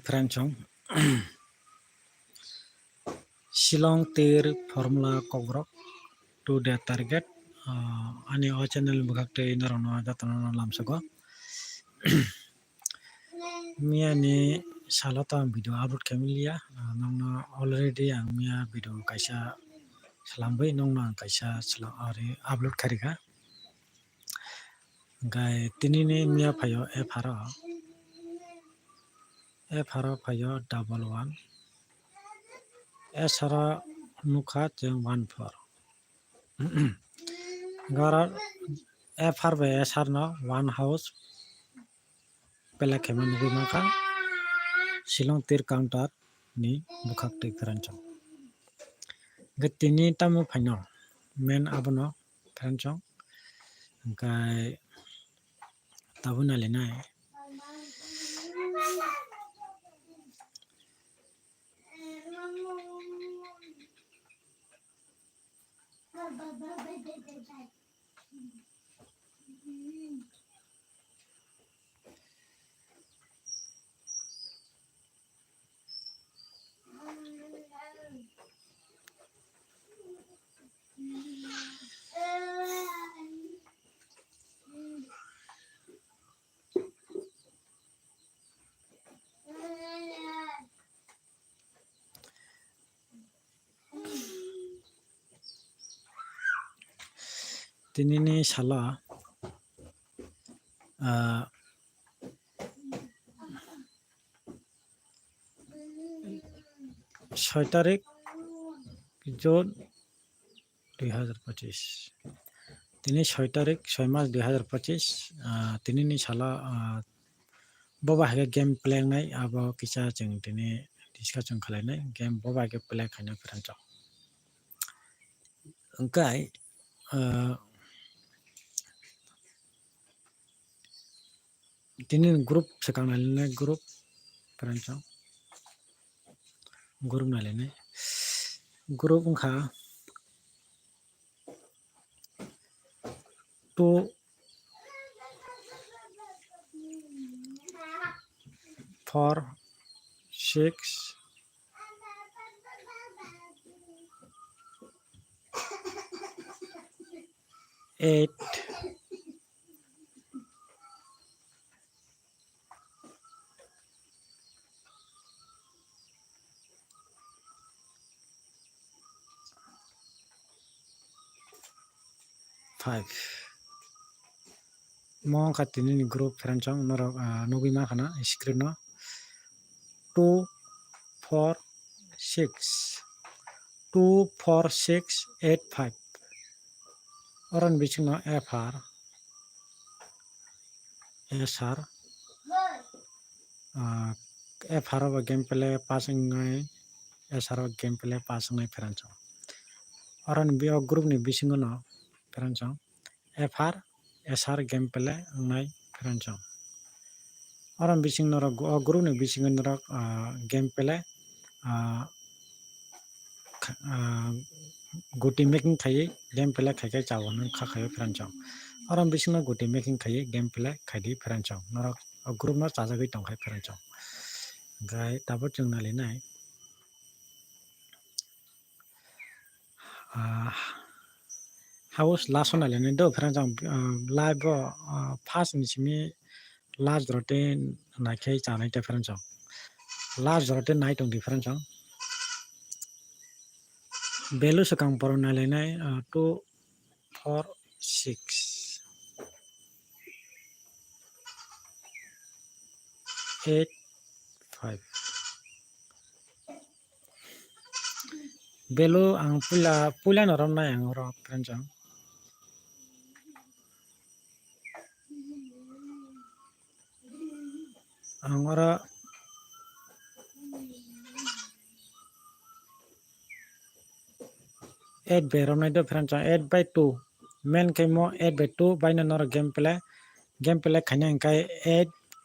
Franchong Shillong Tir Formula Kogrok to the target ani o channel bugakte inarono jatano lamsago mia ni salata video upload kamilia nongna already ang mia video kaisa salambai nongna kaisa ari upload kariga gai tinini mia phayo f phayo 11 esara nukha jeng 14 gara fr by sr no one house pela keman nugui maka Shillong Tir counter ni bukhak tei Franchong tini tamu phaino main abono Franchong gai tabuna lenai tinini sala 6 তারিখ June 2025 তিনি 6 তারিখ 6 মাস 2025 tinini sala boba hage game play nai abo kisa jeng tini discussion khlainai game boba hage play khaina Franchong engkai tini group sekang nalene group Franchong group nalene group ungkha 2 4 6 8 5 mo katini ni group Franchong norok nugi ma khana screen no 2 4 6 2 4 6 8 5 oran biching no fr sr fr ba game play passing ngai sr game play passing ngai Franchong oran bio group ni biching no Franchong fr sr game play ngai Franchong oran biching no group ni biching no game play guti making khai game play khai chawon khakai Franchong oran biching no guti making khai game play khai Franchong norok group no chajagui tongkhai Franchong gai tabot jeng nalinai house last one nalene do Franchong live fast ni simi last rote nakhai chanai te Franchong last rote night on Franchong belu sekang poro nalenai 2 4 6 8 5 belu ang pula norom na ang ro Franchong ang ora 8 by rom do Franchong 8 by 2 main kai mo 8 by 2 by nor game play khanya kai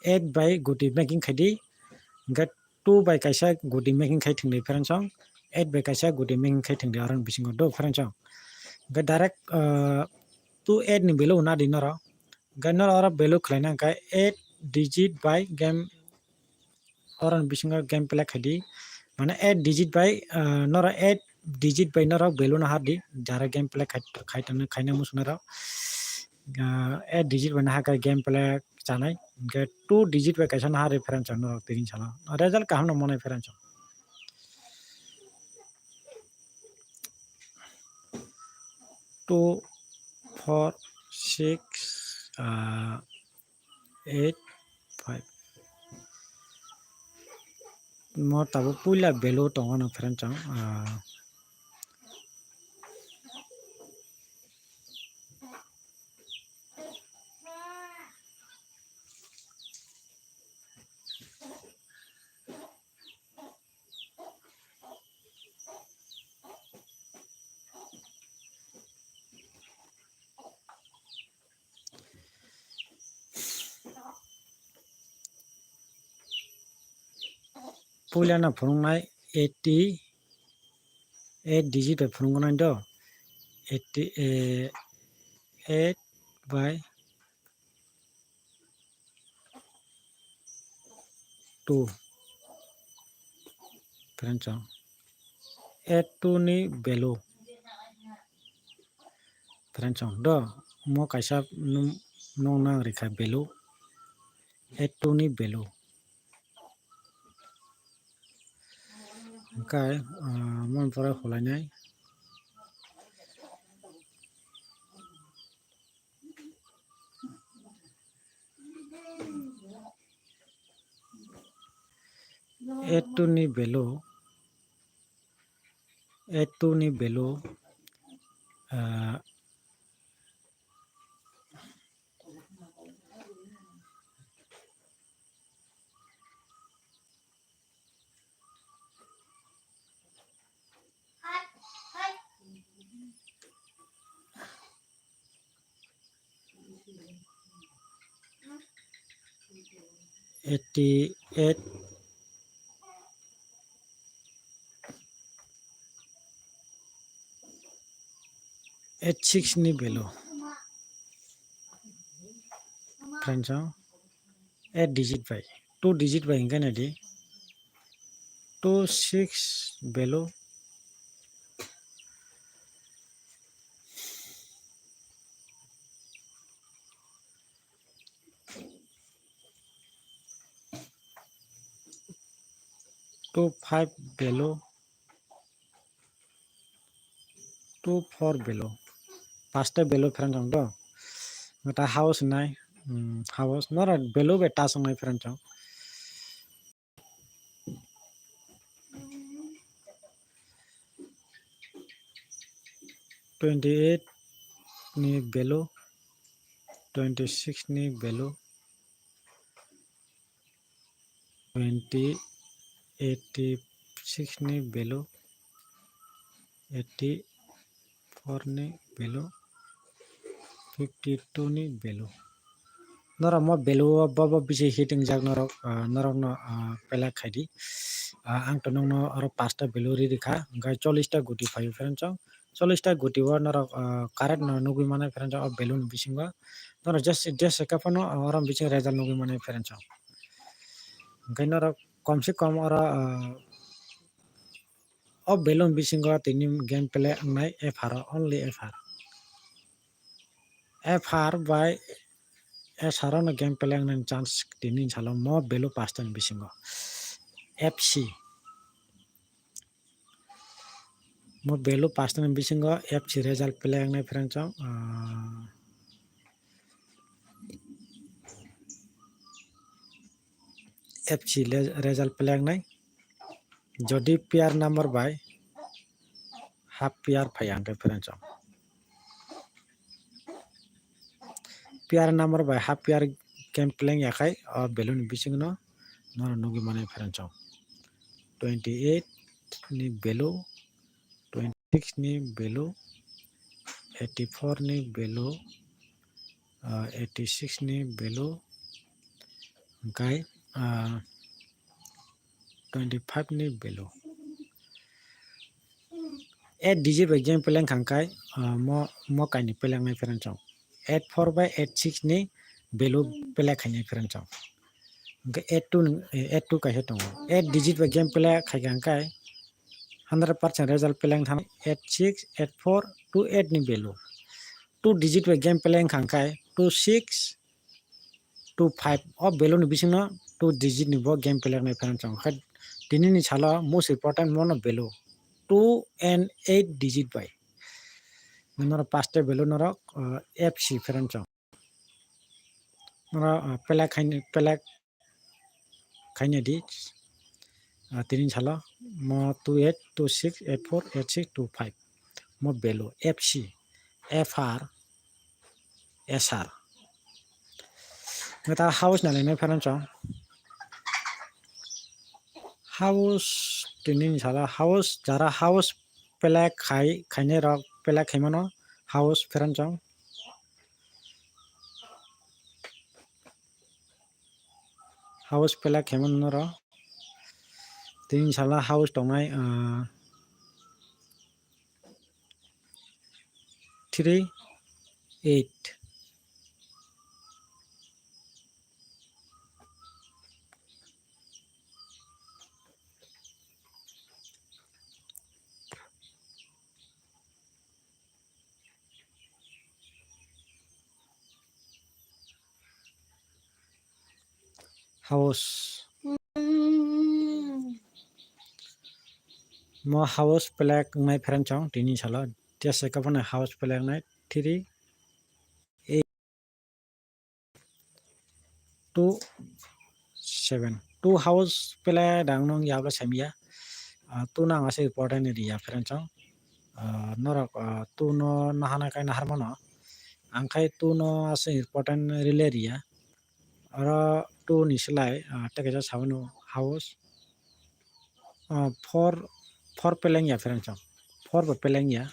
8 by guti making khadi get 2 by kaisa guti making khai thingdei Franchong 8 by kaisa guti making khai thingdei aron bisingo do Franchong get direct 2 8 ni belu na dinoro get nor ora belu khlaina kai 8 digit by game orang bisingo game play khadi mane 8 digit by nora 8 digit by nora value na hadi jara game play khaitana khaina musnara 8 digit by na ha game play chanai ke 2 digit by kaisa na reference no tin chala result kaham no mone reference 2 4 6 8 5 mo tabo pula value tongo no reference pula na phungnai 8 digit by phungnai do 8 by 2 reference 8 2 ni value reference do mo kaisa no na rekha value 8 2 ni value kai mon pora kholainai 8 2 ni value 8 2 ni value 88 86 ni value friends 8 digit by 2 digit by ingana di 26 value 25 value 24 value pasta value friends do ngata house nai house nora value beta sangai friends 28 ni value 26 ni value 86 ni value 84 ni value 52 ni value nora mo value baba bisi hitting jag norok no pela khaidi ang to no aro pasta value ri dikha ngai 40 ta guti 5 friends 40 ta guti wa norok correct no nugui mane friends value ni bisingo nora just sekapano orang bising result nugui mane friends ngai norok komse kom ora value bisingo tini game play nai fr only fr by SR no game play ang chance tini chalo mo value pasta bisingo FC mo value pasta bisingo FC result play ang friends FC result play ang nai jodi pair number by half pair phayang friends pair number by half pair game playing yakai balloon bising no nugi mane friends 28 ni value 26 ni value 84 ni value 86 ni value kai 25 ni value 8 digit by game playing khangkai mo kai ni playing nai friends 84 by 86 ni value play khaini friends Angkai 8 kaisa tongo 8 digit by game play khaiga angkai 100% result pelang tham 86 84 28 ni value 2 digit by game play angkai 26 25 of value ni bisingno 2 digit ni bo game play nai phan chong khat tini ni chala most important mono value 2 and 8 digit by nora paste value nora fc phan chong nora pela khaine di tini chala mo 28 26 84 86 25 mo value fc fr sr ngata house na lenai phan chong house tini chala house jara house pela khaine rok pela khaimano house phan chong house pela khaimano ro tini chala house tongnai 3 8 house mo house pelak ngai phan chong tini chala tia se ka house pelak nai 3 8 2 7 2 house pelak dang nong yabla samia tu nang ase important area phan chong norok tu no nahana kai nahar mono angkai tu no ase important real area aro tu ni selai ta ka sabano house 4 peleng ya phan chong 4 ba peleng ya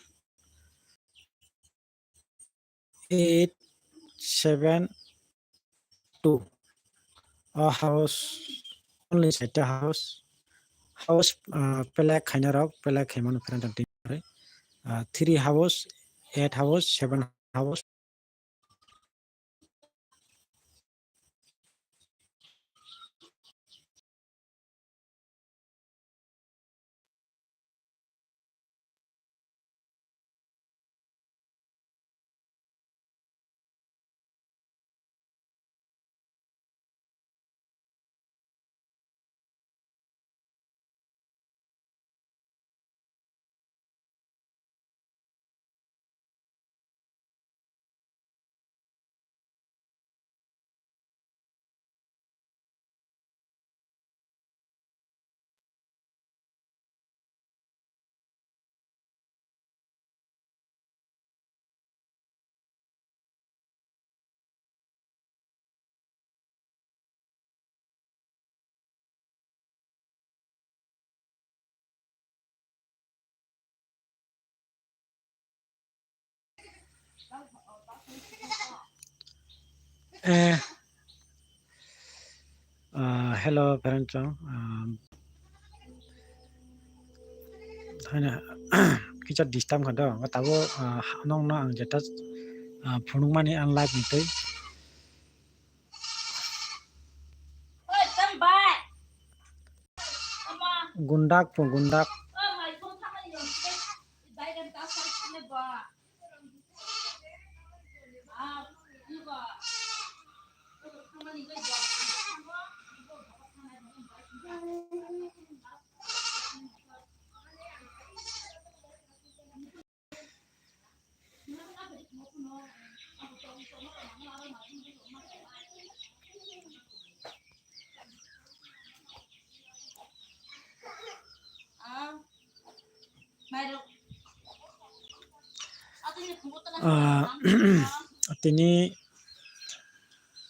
8 7 2 a house only set a house pelak khaina rok pelak khaimano phan chong 3 house 8 house 7 house hello parent chong hana kicha disturb khado tabo nong no ang jeta phunung mani ang live nitai gundak tini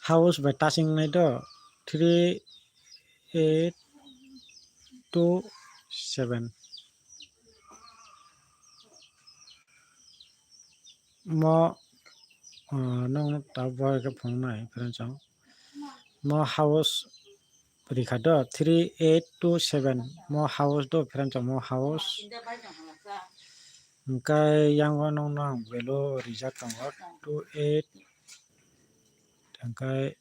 house by touching nai do 3 8 2 7 mo nong tabo ka phung nai parent chong mo house Ricardo 3827 mo house do friend mo house kai yang nong nong velo result tong 28 kai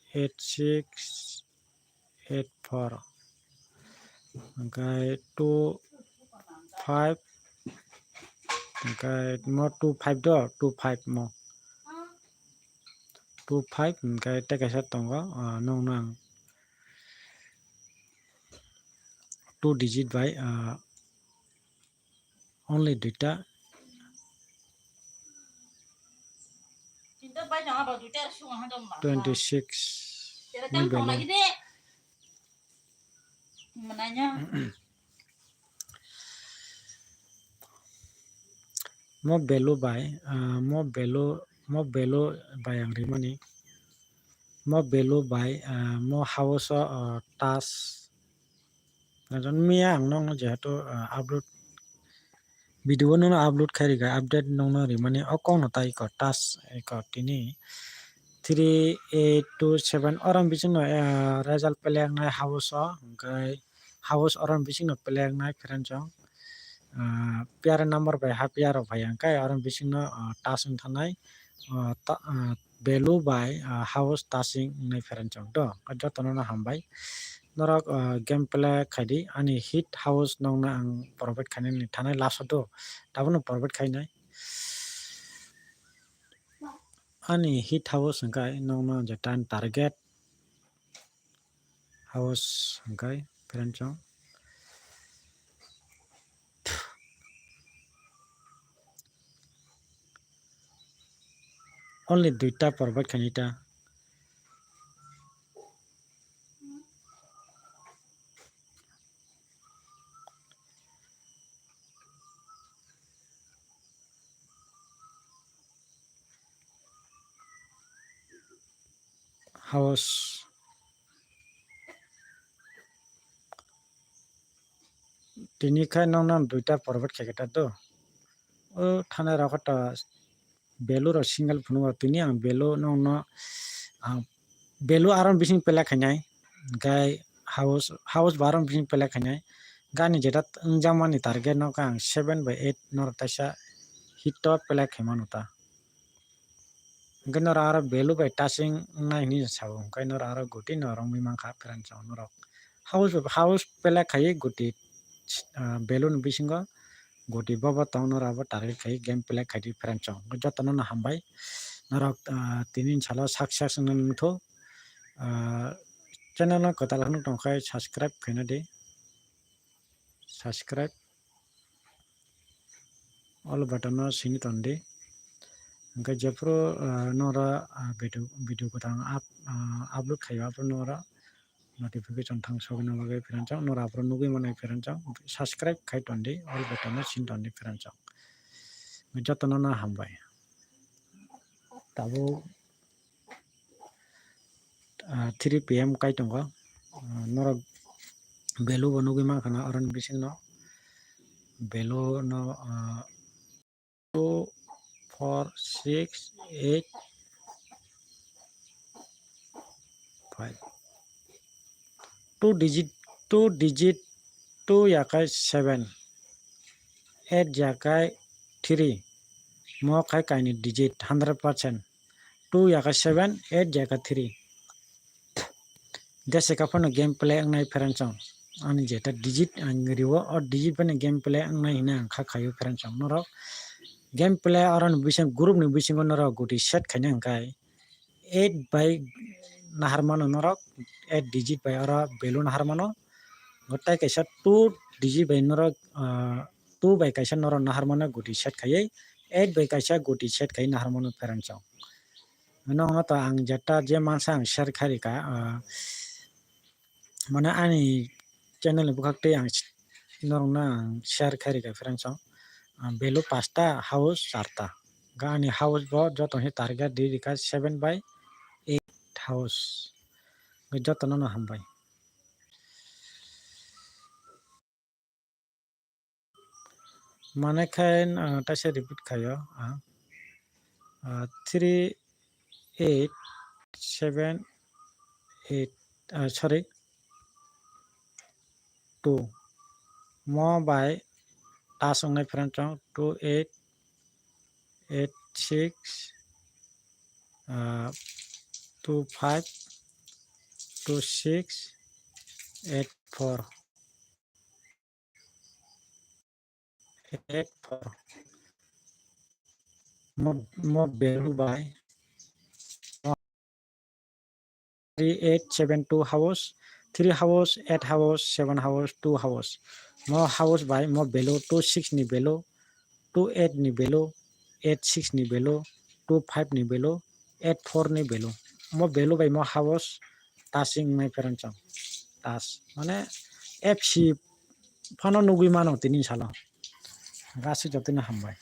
86 8 4 ओमफ्राय 2 5 ओमफ्राय म 2 5 the 2 5 म 2 5 ओमफ्राय टेकाइसा दङ नंनो आं 2 digit by only duita 26 ni value mo value by ang rimani mo value by mo house task najon mia ang nong jehato upload video no upload khari ga update nong no rimani okong no tai ko task ko tini 3827 orang bising no result peleng na house kai house orang bising no peleng na kranjong piara number by ha piara by angkai orang bising no task thanai value by house tasking nai kranjong do jotono na hambai norok game play khadi ani hit house nong na ang provide khanai ni thanai last do tabono provide khainai ani hit house angkai nong no jetan target house angkai kranjong only duita provide khanita house tini khai nong nam duita provide khaketa to o thana rakata value ro single phunu tini ang value nong no value aron bising pela khanai gai house baron bising pela khanai gani jeta ungjamani target no kang 7/8 nor taisa hit top pela khemanota gainor ara value by tasing nai ni sabo gainor ara guti norong mi mangkha pran chaw norok house pela khai guti value no bisingo guti baba tawnor abo target khai game pela khai pran chaw jotono na hambai norok tinin sala success nungtho channel no kotal hanu tongkai subscribe khaina de subscribe all button no sini tonde angka jepro nora video ko tang upload khayo apro nora notification thang sogna bagai pheranchang nora apro nugi manai pheranchang subscribe khai tonde all button no sin tonde pheranchang jotono na hambai tabo 3 pm kai tongo nora value bonugi ma khana aron bising no value no 2 4 6 8 5 2 digit 2 yakai 7 8 yakai 3 mo kai kaini digit 100% 2 yakai 7 8 yakai 3 dese kapono game play angnai pheranchang ani jeta digit angriwo or digit bane game play angnai hina angkha khayo pheranchang noro game play aron bising group ni bisingo noro guti set khaina angkai 8 by naharmano norok 8 digit by ora value naharmano gotai kaisa 2 digit by norok 2 by kaisa norok naharmano guti set khayai 8 by kaisa guti set khai naharmano pheranchang no to ang jeta je mansa ang share kharika mana ani channel bukakte ang norna share kharika pheranchang value 5 ta house 4 ta gani house bo joto he target dirika 7/8 house jotono na hambai mane khain taise repeat khayo 3 8 7 8 sorry 2 mo by tasong nai pheranchang 2 8 8 6 2 5 2 6 8 4 8 4 mo value by 3 8 7 2 hours 3 hours 8 hours 7 hours 2 hours mo hours by mo value 2 6 ni value 2 8 ni value 8 6 ni value 2 5 ni value 8 4 ni value mo value by mo hours tasing mai peranchang tas mane fc phano nugui mano tini salo gasi jotino hambai